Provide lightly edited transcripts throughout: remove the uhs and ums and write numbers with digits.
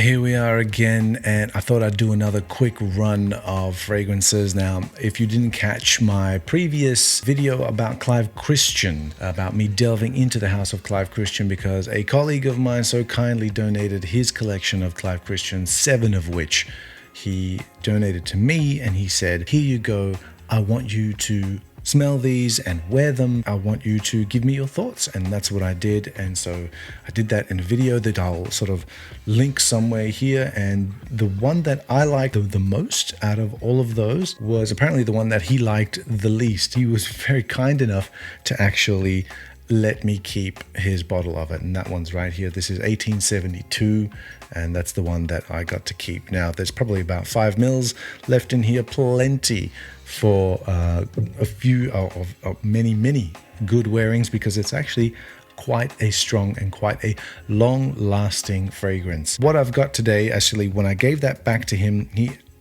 here we are again, and I thought I'd do another quick run of fragrances. Now, if you didn't catch my previous video about Clive Christian, about me delving into the house of Clive Christian, because a colleague of mine so kindly donated his collection of Clive Christian, 7 of which he donated to me, and he said, here you go, I want you to smell these and wear them. I want you to give me your thoughts. And that's what I did. And so I did that in a video that I'll sort of link somewhere here. And the one that I liked the most out of all of those was apparently the one that he liked the least. He was very kind enough to actually let me keep his bottle of it, and that one's right here. This is 1872, and that's the one that I got to keep. Now there's probably about 5 mils left in here, plenty for a few of many good wearings, because it's actually quite a strong and quite a long-lasting fragrance. What I've got today, actually, when I gave that back to him,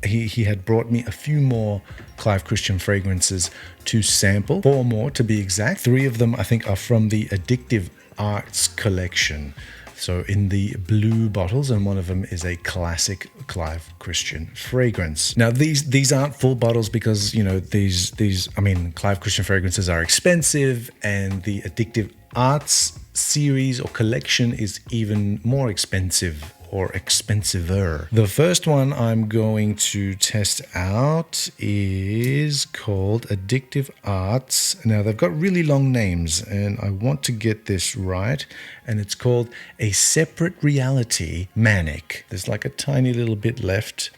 he had brought me a few more Clive Christian fragrances to sample, 4 more to be exact. 3 of them I think are from the Addictive Arts collection, so in the blue bottles, and one of them is a classic Clive Christian fragrance. Now these aren't full bottles because, you know, Clive Christian fragrances are expensive, and the Addictive Arts series or collection is even more expensive, or expensiver. The first one I'm going to test out is called Addictive Arts. Now they've got really long names, and I want to get this right, and it's called A Separate Reality Manic. There's like a tiny little bit left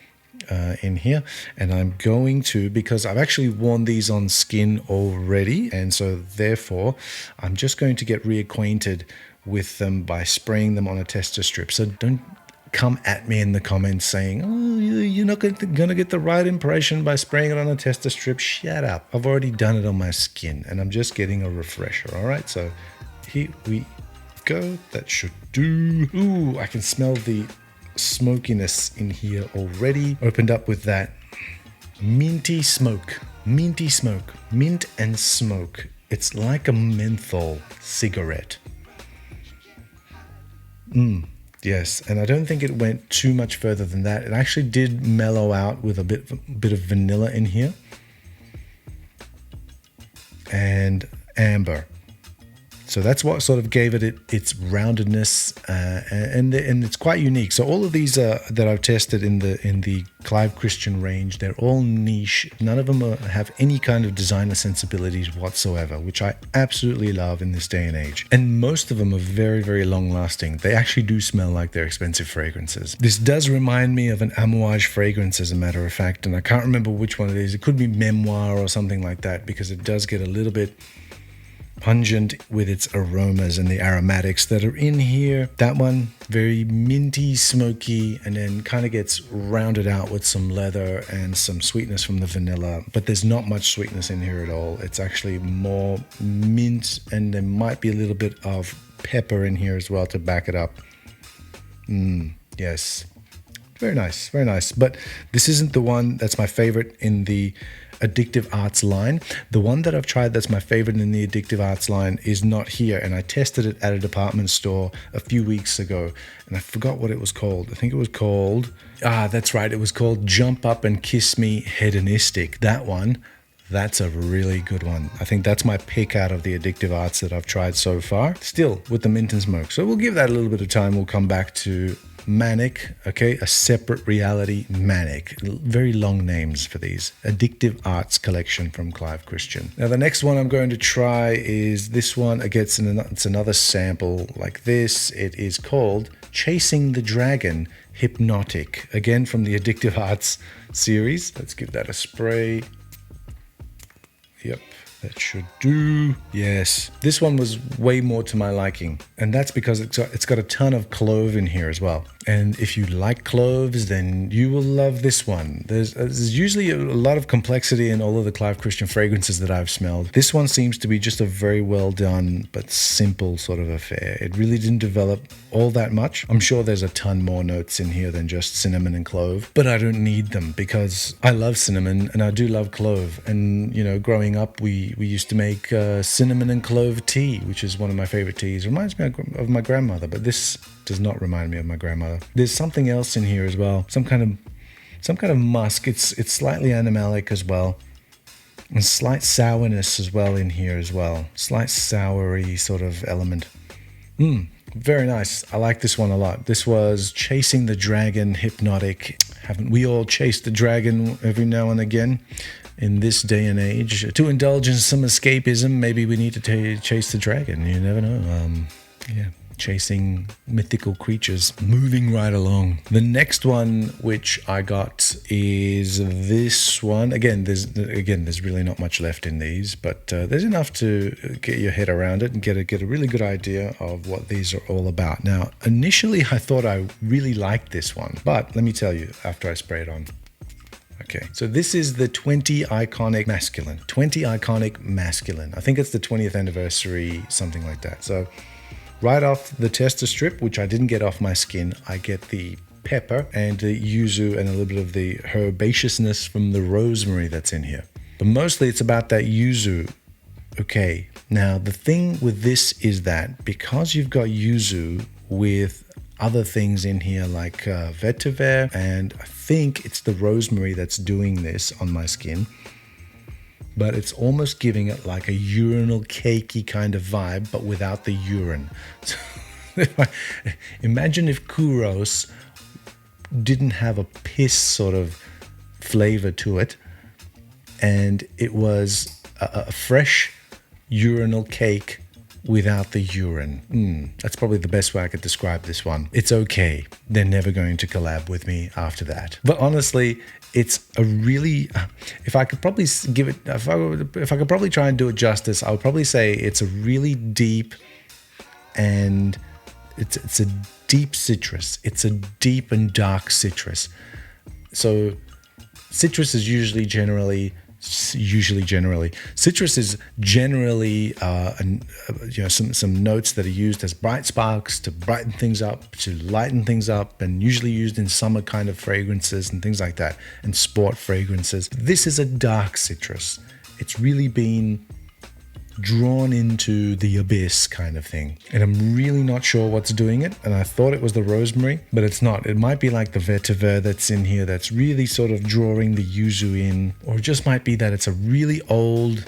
in here, and I'm going to, because I've actually worn these on skin already, and so therefore I'm just going to get reacquainted with them by spraying them on a tester strip. So don't come at me in the comments saying, oh, you're not going to get the right impression by spraying it on a tester strip. Shut up. I've already done it on my skin, and I'm just getting a refresher. All right, so here we go. That should do. Ooh, I can smell the smokiness in here already. Opened up with that minty smoke, mint and smoke. It's like a menthol cigarette. Yes, and I don't think it went too much further than that. It actually did mellow out with a bit of vanilla in here, and amber. So that's what sort of gave it its roundedness, and it's quite unique. So all of these that I've tested in the Clive Christian range, they're all niche. None of them have any kind of designer sensibilities whatsoever, which I absolutely love in this day and age. And most of them are very, very long lasting. They actually do smell like they're expensive fragrances. This does remind me of an Amouage fragrance, as a matter of fact, and I can't remember which one it is. It could be Memoir or something like that, because it does get a little bit pungent with its aromas and the aromatics that are in here. That one, very minty, smoky, and then kind of gets rounded out with some leather and some sweetness from the vanilla, but there's not much sweetness in here at all. It's actually more mint, and there might be a little bit of pepper in here as well to back it up. Yes, very nice, very nice. But this isn't the one that's my favorite in the Addictive Arts line. The one that I've tried that's my favorite in the Addictive Arts line is not here, and I tested it at a department store a few weeks ago, and I forgot what it was called. I think it was called, that's right, it was called Jump Up and Kiss Me Hedonistic. That one, that's a really good one. I think that's my pick out of the Addictive Arts that I've tried so far, still with the mint and smoke. So we'll give that a little bit of time. We'll come back to Manic, okay, A Separate Reality Manic. Very long names for these. Addictive Arts collection from Clive Christian. Now the next one I'm going to try is this one. Again, it's another sample like this. It is called Chasing the Dragon Hypnotic, again from the Addictive Arts series. Let's give that a spray. Yep, that should do. Yes, this one was way more to my liking, and that's because it's got a ton of clove in here as well. And if you like cloves, then you will love this one. There's usually a lot of complexity in all of the Clive Christian fragrances that I've smelled. This one seems to be just a very well done but simple sort of affair. It really didn't develop all that much. I'm sure there's a ton more notes in here than just cinnamon and clove, but I don't need them because I love cinnamon and I do love clove. And you know, growing up, we we used to make cinnamon and clove tea, which is one of my favorite teas. Reminds me of my grandmother, but this does not remind me of my grandmother. There's something else in here as well, some kind of musk. It's slightly animalic as well, and slight sourness as well in here as well. Slight soury sort of element. Very nice. I like this one a lot. This was Chasing the Dragon Hypnotic. Haven't we all chased the dragon every now and again in this day and age? To indulge in some escapism, maybe we need to chase the dragon. You never know. Yeah. Chasing mythical creatures, moving right along. The next one which I got is this one. Again, there's really not much left in these, but there's enough to get your head around it and get a really good idea of what these are all about. Now, initially I thought I really liked this one, but let me tell you after I spray it on. Okay, so this is the 20 Iconic Masculine. 20 Iconic Masculine. I think it's the 20th anniversary, something like that. So right off the tester strip, which I didn't get off my skin, I get the pepper and the yuzu and a little bit of the herbaceousness from the rosemary that's in here. But mostly it's about that yuzu. Okay, now the thing with this is that because you've got yuzu with other things in here like vetiver, and I think it's the rosemary that's doing this on my skin, but it's almost giving it like a urinal cakey kind of vibe, but without the urine. So imagine if Kuros didn't have a piss sort of flavor to it, and it was a fresh urinal cake without the urine. That's probably the best way I could describe this one. It's okay. They're never going to collab with me after that. But honestly, it's a really, if I could probably give it, if I could probably try and do it justice, I would probably say it's a really deep, and it's a deep citrus. It's a deep and dark citrus. So citrus is citrus is generally some notes that are used as bright sparks to brighten things up, to lighten things up, and usually used in summer kind of fragrances and things like that, and sport fragrances. This is a dark citrus. It's really been drawn into the abyss kind of thing, and I'm really not sure what's doing it. And I thought it was the rosemary, but it's not. It might be like the vetiver that's in here that's really sort of drawing the yuzu in, or it just might be that it's a really old,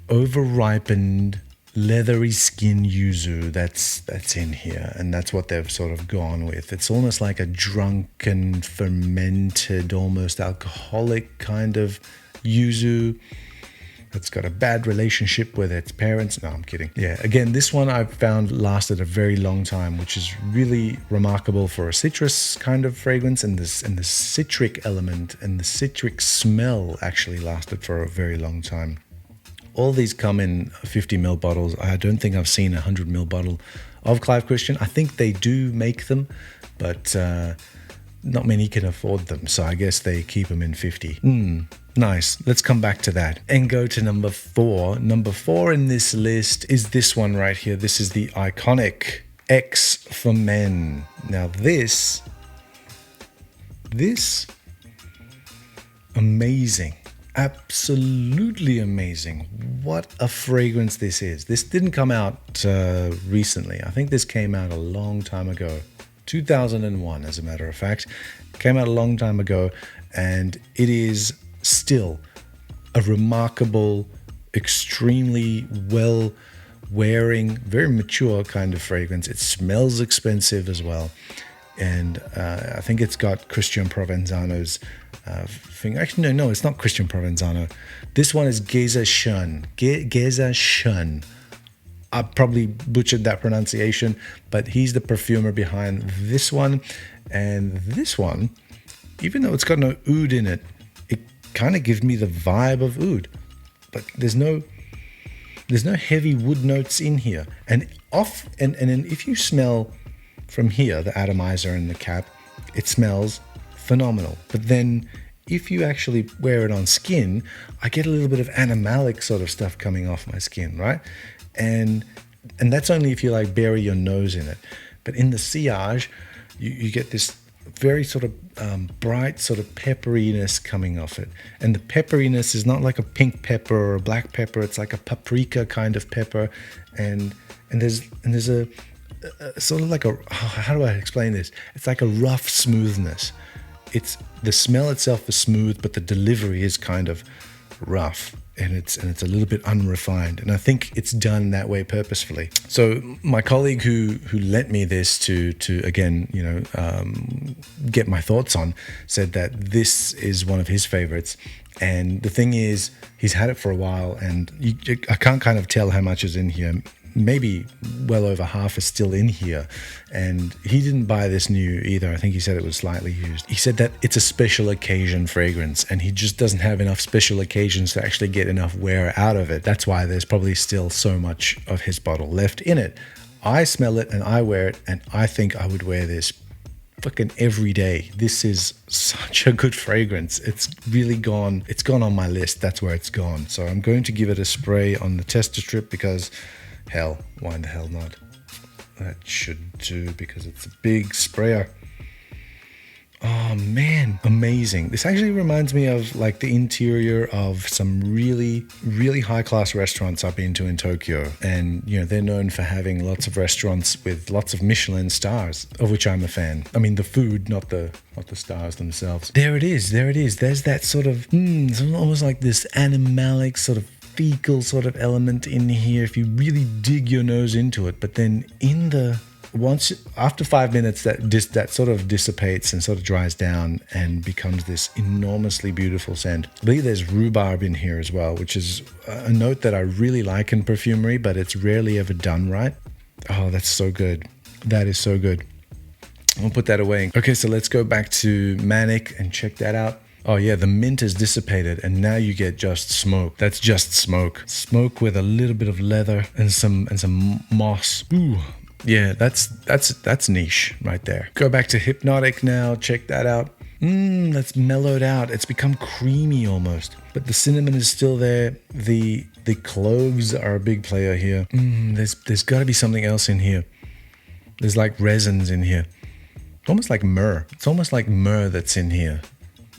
over-ripened, leathery skin yuzu that's in here, and that's what they've sort of gone with. It's almost like a drunken, fermented, almost alcoholic kind of yuzu. It's got a bad relationship with its parents. No, I'm kidding. Yeah, again, this one I've found lasted a very long time, which is really remarkable for a citrus kind of fragrance, and the citric element and the citric smell actually lasted for a very long time. All these come in 50ml bottles. I don't think I've seen a 100ml bottle of Clive Christian. I think they do make them, but not many can afford them, so I guess they keep them in 50. Nice. Let's come back to that and go to number 4. Number 4 in this list is this one right here. This is the Iconic X for Men. Now this, amazing. Absolutely amazing. What a fragrance this is. This didn't come out recently. I think this came out a long time ago. 2001, as a matter of fact. Came out a long time ago, and it is still a remarkable, extremely well-wearing, very mature kind of fragrance. It smells expensive as well, and I think it's got Christian Provenzano's thing. Actually, no, it's not Christian Provenzano. This one is Geza Shun. I probably butchered that pronunciation, but he's the perfumer behind this one. And this one, even though it's got no oud in it, it kind of gives me the vibe of oud, but there's no heavy wood notes in here. And if you smell from here, the atomizer and the cap, it smells phenomenal. But then if you actually wear it on skin, I get a little bit of animalic sort of stuff coming off my skin, right? And that's only if you like bury your nose in it. But in the sillage, you get this very sort of bright sort of pepperiness coming off it. And the pepperiness is not like a pink pepper or a black pepper. It's like a paprika kind of pepper. And there's a sort of like how do I explain this? It's like a rough smoothness. It's the smell itself is smooth, but the delivery is kind of rough. And it's a little bit unrefined, and I think it's done that way purposefully. So my colleague who lent me this to again, get my thoughts on, said that this is one of his favorites. And the thing is, he's had it for a while, and I can't kind of tell how much is in here. Maybe well over half is still in here. And he didn't buy this new either. I think he said it was slightly used. He said that it's a special occasion fragrance, and he just doesn't have enough special occasions to actually get enough wear out of it. That's why there's probably still so much of his bottle left in it. I smell it and I wear it, and I think I would wear this fucking every day. This is such a good fragrance. It's really gone. It's gone on my list. That's where it's gone. So I'm going to give it a spray on the tester strip because hell, why the hell not? That should do because it's a big sprayer. Oh man, amazing. This actually reminds me of like the interior of some really, really high class restaurants I've been to in Tokyo. And they're known for having lots of restaurants with lots of Michelin stars, of which I'm a fan. I mean the food, not the stars themselves. There it is. There's that sort of, it's almost like this animalic sort of fecal sort of element in here if you really dig your nose into it. But then after 5 minutes that sort of dissipates and sort of dries down and becomes this enormously beautiful scent. I believe there's rhubarb in here as well, which is a note that I really like in perfumery, but it's rarely ever done right. Oh, that's so good. That is so good. I'll put that away. Okay, so let's go back to Manic and check that out. Oh yeah, the mint is dissipated and now you get just smoke. That's just smoke. Smoke with a little bit of leather and some moss. Ooh. Yeah, that's niche right there. Go back to Hypnotic now, check that out. That's mellowed out. It's become creamy almost. But the cinnamon is still there. The cloves are a big player here. There's gotta be something else in here. There's like resins in here. Almost like myrrh. It's almost like myrrh that's in here.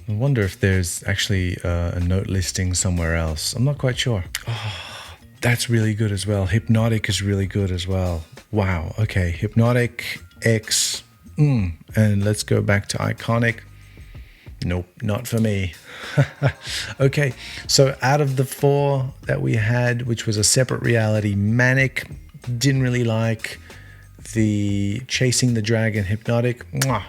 I wonder if there's actually a note listing somewhere else. I'm not quite sure. Oh, that's really good as well. Hypnotic is really good as well. Wow. Okay. Hypnotic, X. And let's go back to Iconic. Nope, not for me. Okay. So out of the 4 that we had, which was a separate reality, Manic, didn't really like. The Chasing the Dragon Hypnotic,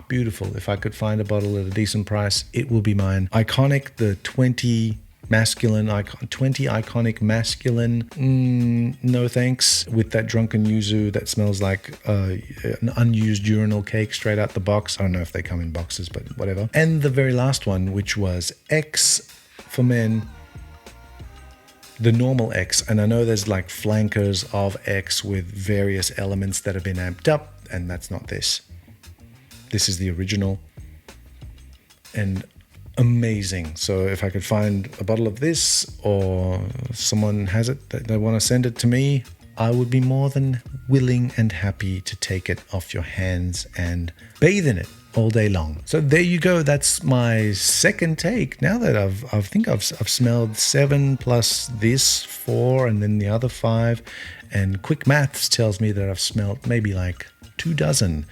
beautiful. If I could find a bottle at a decent price, it will be mine. Iconic, the 20 iconic masculine, no thanks. With that drunken yuzu that smells like an unused urinal cake straight out the box. I don't know if they come in boxes, but whatever. And the very last one, which was X for men. The normal X, and I know there's like flankers of X with various elements that have been amped up, and that's not this. This is the original, and amazing. So if I could find a bottle of this, or someone has it that they want to send it to me, I would be more than willing and happy to take it off your hands and bathe in it all day long. So there you go. That's my second take. Now that I've smelled 7 plus this 4 and then the other 5, and quick maths tells me that I've smelled maybe like 24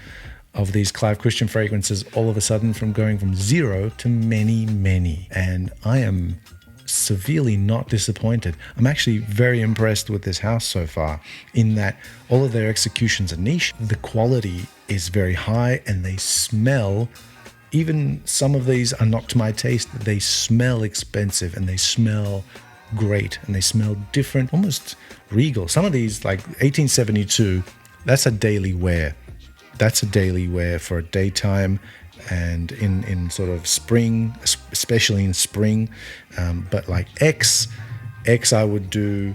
of these Clive Christian fragrances all of a sudden, from going from 0 to many. And I am severely not disappointed. I'm actually very impressed with this house so far, in that all of their executions are niche. The quality is very high, and they smell, even some of these are not to my taste, they smell expensive and they smell great and they smell different, almost regal. Some of these, like 1872, that's a daily wear. That's a daily wear for a daytime and in sort of spring, especially in spring. But like X, I would do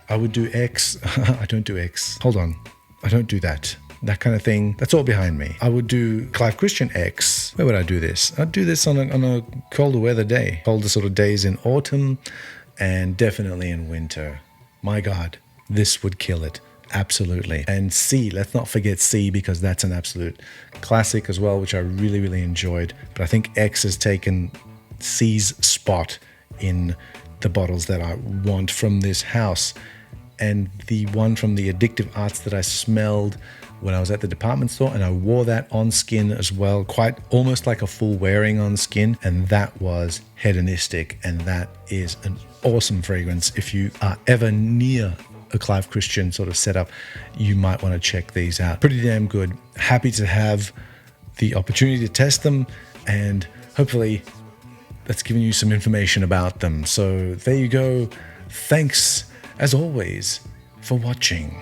X. I don't do X. Hold on. I don't do that. That kind of thing. That's all behind me. I would do Clive Christian X. Where would I do this? I'd do this on a colder weather day. Colder sort of days in autumn and definitely in winter. My God, this would kill it. Absolutely. And C, let's not forget C, because that's an absolute classic as well, which I really, really enjoyed. But I think X has taken C's spot in the bottles that I want from this house. And the one from the Addictive Arts that I smelled when I was at the department store, and I wore that on skin as well, quite almost like a full wearing on skin, and that was hedonistic, and that is an awesome fragrance. If you are ever near a Clive Christian sort of setup, you might want to check these out. Pretty damn good. Happy to have the opportunity to test them, and hopefully that's given you some information about them. So there you go. Thanks as always for watching.